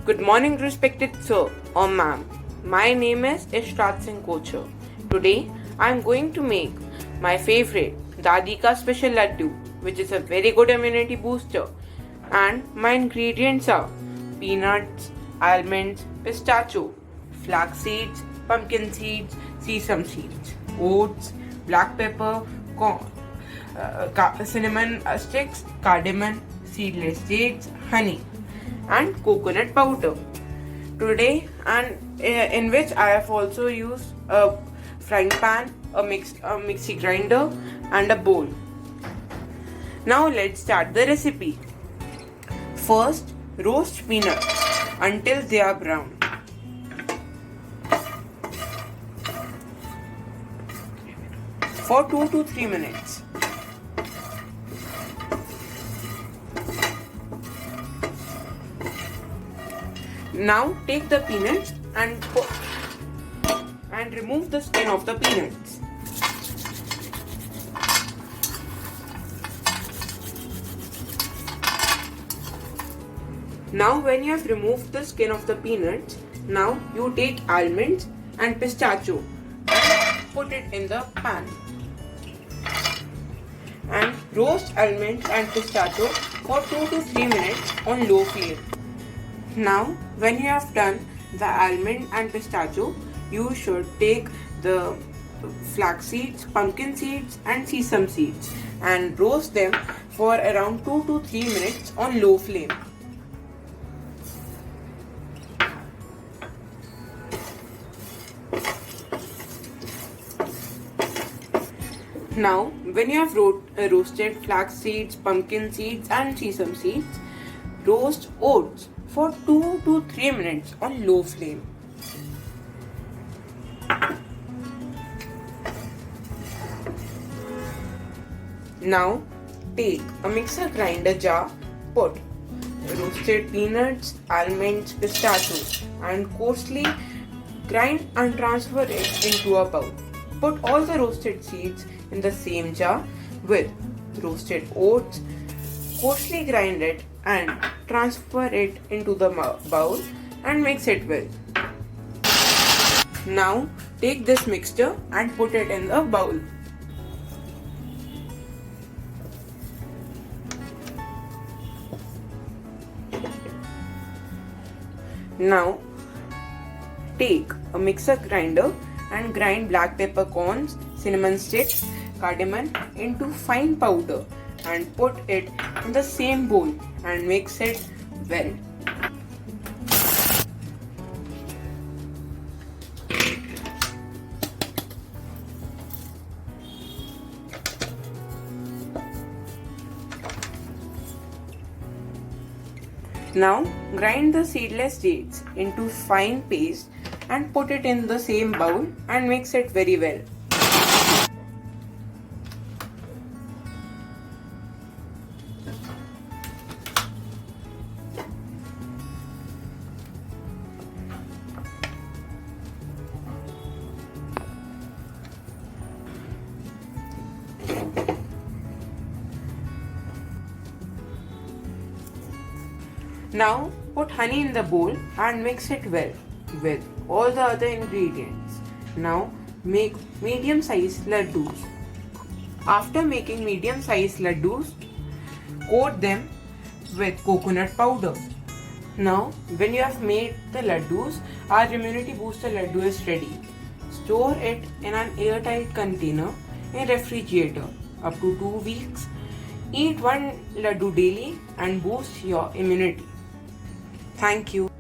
Good morning, respected sir or ma'am. My name is Ishraj Singh Kochhar. Today, I am going to make my favorite Dadi ka special Ladoo, which is a very good immunity booster. And my ingredients are peanuts, almonds, pistachio, flax seeds, pumpkin seeds, sesame seeds, oats, black pepper, corn, cinnamon sticks, cardamom, seedless dates, honey, and coconut powder. Today, and in which I have also used a frying pan, a mixie grinder, and a bowl. Now let's start the recipe. First, roast peanuts until they are brown. For 2 to 3 minutes. Now take the peanuts and remove the skin of the peanuts. Now when you have removed the skin of the peanuts, now you take almonds and pistachio and put it in the pan. And roast almonds and pistachio for 2 to 3 minutes on low flame. Now, when you have done the almond and pistachio, you should take the flax seeds, pumpkin seeds, and sesame seeds and roast them for around 2 to 3 minutes on low flame. Now, when you have roasted flax seeds, pumpkin seeds, and sesame seeds, roast oats for 2 to 3 minutes on low flame. Now take a mixer grinder jar, put roasted peanuts, almonds, pistachio and coarsely grind and transfer it into a bowl. Put all the roasted seeds in the same jar with roasted oats, coarsely grind it and transfer it into the bowl and mix it well. Now take this mixture and put it in the bowl. Now take a mixer grinder and grind black peppercorns, cinnamon sticks, cardamom into fine powder and put it in the same bowl and mix it well. Now grind the seedless dates into fine paste and put it in the same bowl and mix it very well. Now put honey in the bowl and mix it well with all the other ingredients. Now make medium-sized laddoos. After making medium-sized laddoos, coat them with coconut powder. Now when you have made the laddoos, our immunity booster laddoo is ready. Store it in an airtight container in refrigerator up to 2 weeks. Eat one ladoo daily and boost your immunity. Thank you.